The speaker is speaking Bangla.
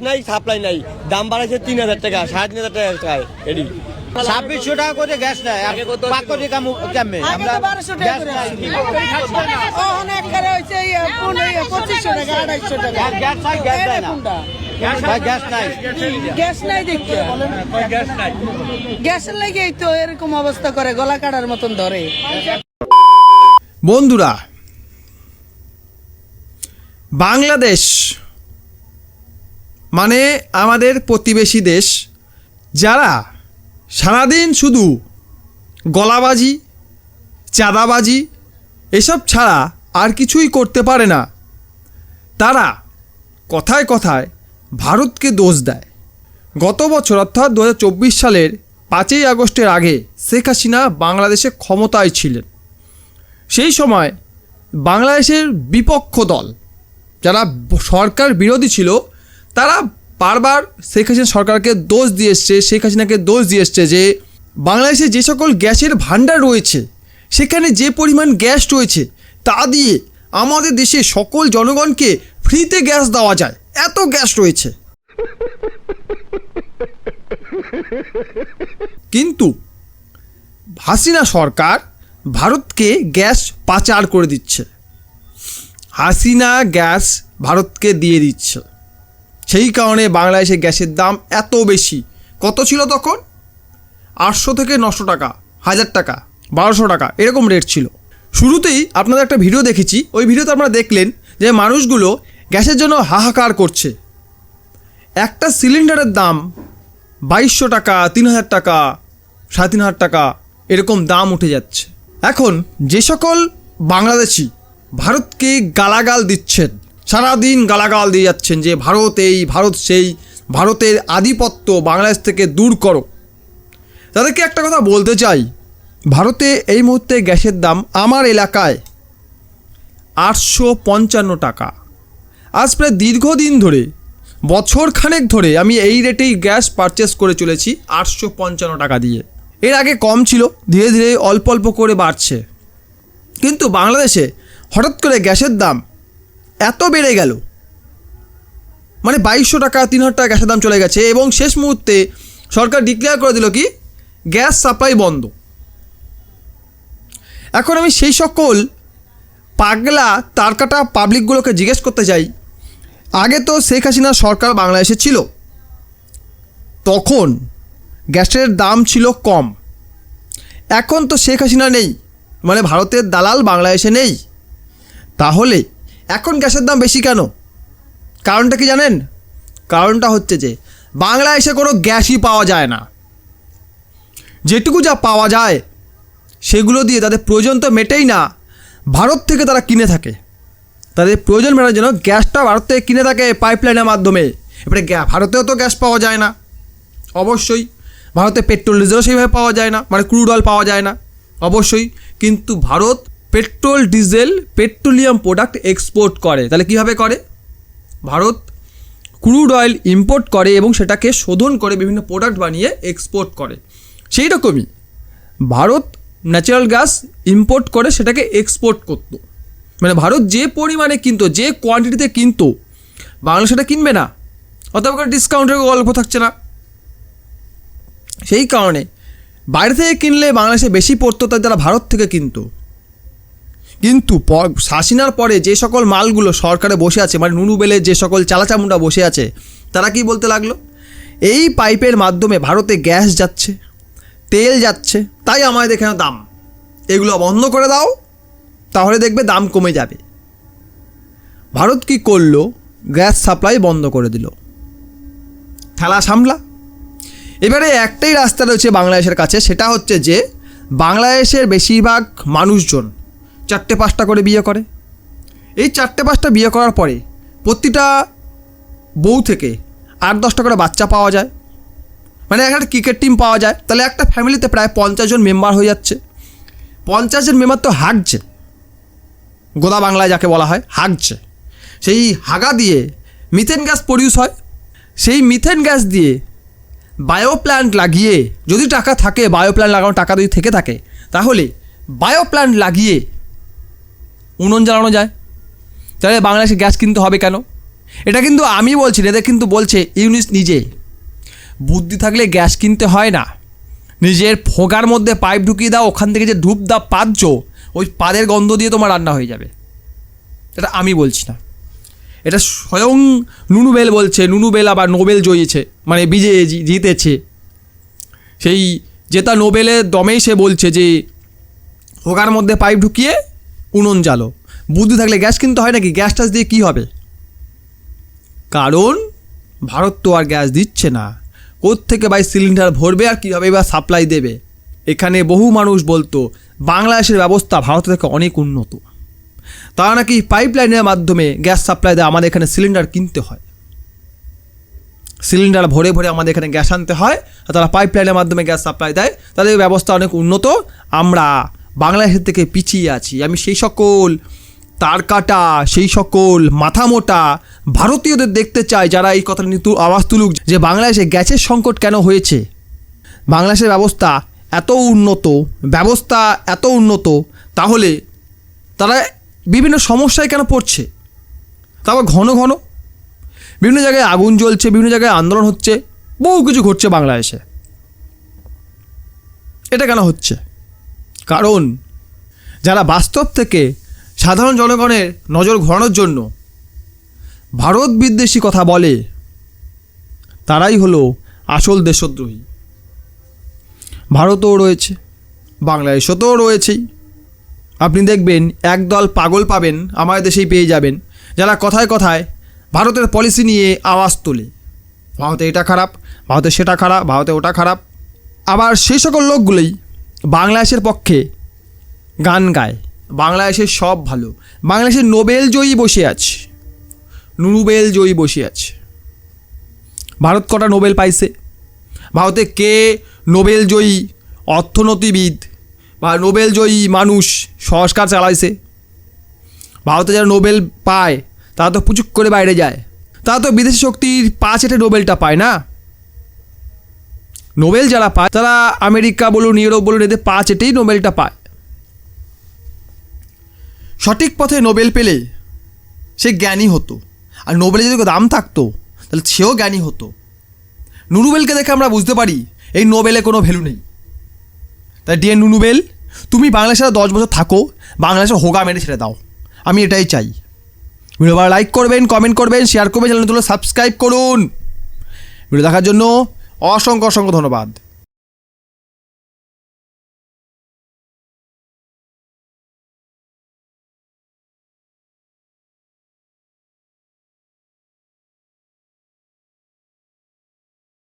নাই, সাপ্লাই নাই, দাম বাড়াইছে 3,000 টাকা, 3,500 টাকায় এডি 2600 টাকা করে গ্যাস নেয়। আগে কত? 5 টাকা কেমনে আমরা 1200 টাকা করে অনেক করে হইছে 2500 টাকা 250 টাকা গ্যাস নাই, গ্যাস দেয় না ভাই, গ্যাস নাই। গ্যাস নাই দেখতে গ্যাসের লাগেই তো এরকম অবস্থা করে, গলা কাটার মতন ধরে। বন্ধুরা, বাংলাদেশ মানে আমাদের প্রতিবেশী দেশ, যারা সারাদিন শুধু গলাবাজি, চাঁদাবাজি এসব ছাড়া আর কিছুই করতে পারে না, তারা কথায় কথায় ভারতকে দোষ দেয়। গত বছর অর্থাৎ 2024 সালের 5ই আগস্টের আগে শেখ হাসিনা বাংলাদেশে ক্ষমতায় ছিলেন। সেই সময় বাংলাদেশের বিপক্ষ দল যারা সরকার বিরোধী ছিল, তারা বারবার শেখ হাসিনা সরকারকে দোষ দিয়ে এসছে, শেখ হাসিনাকে দোষ দিয়ে এসছে যে বাংলাদেশে যে সকল গ্যাসের ভাণ্ডার রয়েছে, সেখানে যে পরিমাণ গ্যাস রয়েছে তা দিয়ে আমাদের দেশে সকল জনগণকে ফ্রিতে গ্যাস দেওয়া যায়, এত গ্যাস রয়েছে। কিন্তু হাসিনা সরকার ভারতকে গ্যাস পাচার করে দিচ্ছে, হাসিনা গ্যাস ভারতকে দিয়ে দিচ্ছে। সেই কারণে বাংলাদেশে গ্যাসের দাম এত বেশি। কত ছিল তখন? 800 থেকে 900 টাকা, 1000 টাকা, 1200 টাকা এরকম রেট ছিল। শুরুতেই আপনাদের একটা ভিডিও দেখেছি, ওই ভিডিওতে আপনারা দেখলেন যে মানুষগুলো গ্যাসের জন্য হাহাকার করছে। একটা সিলিন্ডারের দাম 2200 টাকা, 3000 টাকা, 3500 টাকা এরকম দাম উঠে যাচ্ছে। এখন যে সকল বাংলাদেশি ভারতকে গালাগাল দিচ্ছেন, সারাদিন গালাগাল দিয়ে যাচ্ছেন যে ভারত এই, ভারত সেই, ভারতের আধিপত্য বাংলাদেশ থেকে দূর করো, তাদেরকে একটা কথা বলতে চাই, ভারতে এই মুহূর্তে গ্যাসের দাম আমার এলাকায় 855 টাকা। আজ প্রায় দীর্ঘদিন ধরে, বছর খানেক ধরে আমি এই রেটেই গ্যাস পারচেস করে চলেছি, 855 টাকা দিয়ে। এর আগে কম ছিল, ধীরে ধীরে অল্প অল্প করে বাড়ছে। কিন্তু বাংলাদেশে হঠাৎ করে গ্যাসের দাম এত বেড়ে গেল, মানে 2200 টাকা, 3000 টাকা গ্যাসের দাম চলে গেছে। এবং শেষ মুহূর্তে সরকার ডিক্লেয়ার করে দিল কি গ্যাস সাপ্লাই বন্ধ। এখন আমি সেই সকল পাগলা তারকাটা পাবলিকগুলোকে জিজ্ঞেস করতে চাই, আগে তো শেখ হাসিনা সরকার বাংলাদেশে ছিল, তখন গ্যাসের দাম ছিল কম। এখন তো শেখ হাসিনা নেই, মানে ভারতের দালাল বাংলাদেশে নেই, তাহলে এখন গ্যাসের দাম বেশি কেন? কারণটা কি জানেন? কারণটা হচ্ছে যে বাংলাদেশে কোনো গ্যাসই পাওয়া যায় না। যেটুকু যা পাওয়া যায় সেগুলো দিয়ে তাদের প্রয়োজন তো মেটেই না, ভারত থেকে তারা কিনে থাকে। তাদের প্রয়োজন মেটার জন্য গ্যাসটা ভারত থেকে কিনে থাকে পাইপলাইনের মাধ্যমে। এবারে ভারতেও তো গ্যাস পাওয়া যায় না, অবশ্যই। ভারতে পেট্রোল ডিজেলও সেইভাবে পাওয়া যায় না, মানে ক্রুড অয়েল পাওয়া যায় না, অবশ্যই। কিন্তু Bharat petrol, diesel, petroleum product export করে। তাহলে কীভাবে করে? ভারত ক্রুড অয়েল ইম্পোর্ট করে এবং সেটাকে শোধন করে বিভিন্ন প্রোডাক্ট বানিয়ে এক্সপোর্ট করে। সেই রকমই ভারত ন্যাচারাল গ্যাস ইম্পোর্ট করে সেটাকে এক্সপোর্ট করতো। মানে ভারত যে পরিমাণে কিনতো, যে কোয়ান্টিটিতে কিনতো, বাংলাদেশ সেটা কিনবে না, অথবা কোনো ডিসকাউন্টের গল্প থাকছে না। সেই কারণে বাইরে থেকে কিনলে বাংলাদেশে বেশি পড়তো, তাই তারা ভারত থেকে কিনতো। কিন্তু হাসিনার পরে যে সকল মালগুলো সরকারে বসে আছে, মানে নুনু বেলে যে সকল চালাচামুন্ডা বসে আছে, তারা কি বলতে লাগলো, এই পাইপের মাধ্যমে ভারতে গ্যাস যাচ্ছে, তেল যাচ্ছে, তাই আমাদের এখানে দাম, এগুলো বন্ধ করে দাও, তাহলে দেখবে দাম কমে যাবে। ভারত কি করলো? গ্যাস সাপ্লাই বন্ধ করে দিল, ঠেলা সামলা। এবারে একটাই রাস্তা রয়েছে বাংলাদেশের কাছে, সেটা হচ্ছে যে বাংলাদেশের বেশিরভাগ মানুষজন 4-5টা করে বিয়ে করে। এই 4-5টা বিয়ে করার পরে প্রতিটা বউ থেকে 8-10টা করে বাচ্চা পাওয়া যায়, মানে একটা ক্রিকেট টিম পাওয়া যায়। তাহলে একটা ফ্যামিলিতে প্রায় 50 জন মেম্বার হয়ে যাচ্ছে। 50 জন মেম্বার তো হাগছে, গোদা বাংলায় যাকে বলা হয় হাগছে। সেই হাগা দিয়ে মিথেন গ্যাস প্রডিউস হয়। সেই মিথেন গ্যাস দিয়ে বায়ো প্ল্যান্ট লাগিয়ে, যদি টাকা থাকে, বায়ো প্ল্যান্ট লাগানোর টাকা যদি থেকে থাকে, তাহলে বায়ো প্ল্যান্ট লাগিয়ে উনুন জ্বালানো যায়। তাহলে বাংলাদেশে গ্যাস কিনতে হবে কেন? এটা কিন্তু আমি বলছি না, এদের কিন্তু বলছে ইউনিস নিজে। বুদ্ধি থাকলে গ্যাস কিনতে হয় না, নিজের ফোগার মধ্যে পাইপ ঢুকিয়ে দাও, ওখান থেকে যে ধূপ দাও পাচ্ছ, ওই পাদের গন্ধ দিয়ে তোমার রান্না হয়ে যাবে। এটা আমি বলছি না, এটা স্বয়ং নুনুবেল বলছে। নুনুবেল আবার নোবেল জয়ীছে, মানে জিতেছে। সেই জেতা নোবেলের দমেই সে বলছে যে ফোগার মধ্যে পাইপ ঢুকিয়ে উনুন জ্বালো। বুদ্ধি থাকলে গ্যাস কিনতে হয় নাকি? গ্যাস টাস দিয়ে কী হবে? কারণ ভারত তো আর গ্যাস দিচ্ছে না। কোত্থেকে ভাই সিলিন্ডার ভরবে আর কীভাবে বা সাপ্লাই দেবে? এখানে বহু মানুষ বলতো বাংলাদেশের ব্যবস্থা ভারত থেকে অনেক উন্নত, তারা নাকি পাইপলাইনের মাধ্যমে গ্যাস সাপ্লাই দেয়, আমাদের এখানে সিলিন্ডার কিনতে হয়, সিলিন্ডার ভরে ভরে আমাদের এখানে গ্যাস আনতে হয়, আর তারা পাইপলাইনের মাধ্যমে গ্যাস সাপ্লাই দেয়, তাদের ব্যবস্থা অনেক উন্নত, আমরা বাংলাদেশের থেকে পিছিয়ে আছি। আমি সেই সকল তার কাটা, সেই সকল মাথা মোটা ভারতীয়দের দেখতে চাই যারা এই কথা নিয়ে আওয়াজ তুলুক যে বাংলাদেশে গ্যাসের সংকট কেন হয়েছে। বাংলাদেশের ব্যবস্থা এত উন্নত, তাহলে তারা বিভিন্ন সমস্যায় কেন পড়ছে? তারপর ঘন ঘন বিভিন্ন জায়গায় আগুন জ্বলছে, বিভিন্ন জায়গায় আন্দোলন হচ্ছে, বহু কিছু ঘটছে বাংলাদেশে। এটা কেন হচ্ছে? কারণ যারা বাস্তব থেকে সাধারণ জনগণের নজর ঘোরানোর জন্য ভারত বিদ্বেষী কথা বলে, তারাই হলো আসল দেশদ্রোহী। ভারতও রয়েছে, বাংলাদেশও রয়েছেই। আপনি দেখবেন একদল পাগল পাবেন, আমাদের দেশেই পেয়ে যাবেন, যারা কথায় কথায় ভারতের পলিসি নিয়ে আওয়াজ তোলে, ভারতে এটা খারাপ, ভারতে সেটা খারাপ, ভারতে ওটা খারাপ। আবার সেই সকল লোকগুলোই বাংলাদেশের পক্ষে গান গায়, বাংলাদেশের সব ভালো। বাংলাদেশের নোবেল জয়ী বসে আছে, নুনুবেল জয়ী বসে আছে। ভারত কটা নোবেল পাইছে? ভারতে কে নোবেল জয়ী অর্থনীতিবিদ বা নোবেল জয়ী মানুষ সংস্কার চালাইছে? ভারতে যারা নোবেল পায় তারা তো পুচুক করে বাইরে যায়, তারা তো বিদেশি শক্তির পা চেটে নোবেলটা পায় না। নোবেল যারা পায় তারা আমেরিকা বলুন, ইউরোপ বলুন, এদের পা চেটেই নোবেলটা পায়। সঠিক পথে নোবেল পেলে সে জ্ঞানী হতো, আর নোবেলে যদি দাম থাকতো তাহলে সেও জ্ঞানী হতো। নুনুবেলকে দেখে আমরা বুঝতে পারি এই নোবেলে কোনো ভ্যালু নেই। তাই ডিয়ার নুনুবেল, তুমি বাংলাদেশে 10 বছর থাকো, বাংলাদেশে হোগা মেরে ছেড়ে দাও, আমি এটাই চাই। ভিডিও ভালো লাইক করবেন, কমেন্ট করবেন, শেয়ার করবেন, চ্যানেলগুলো সাবস্ক্রাইব করুন। ভিডিও দেখার জন্য অসংখ্য ধন্যবাদ।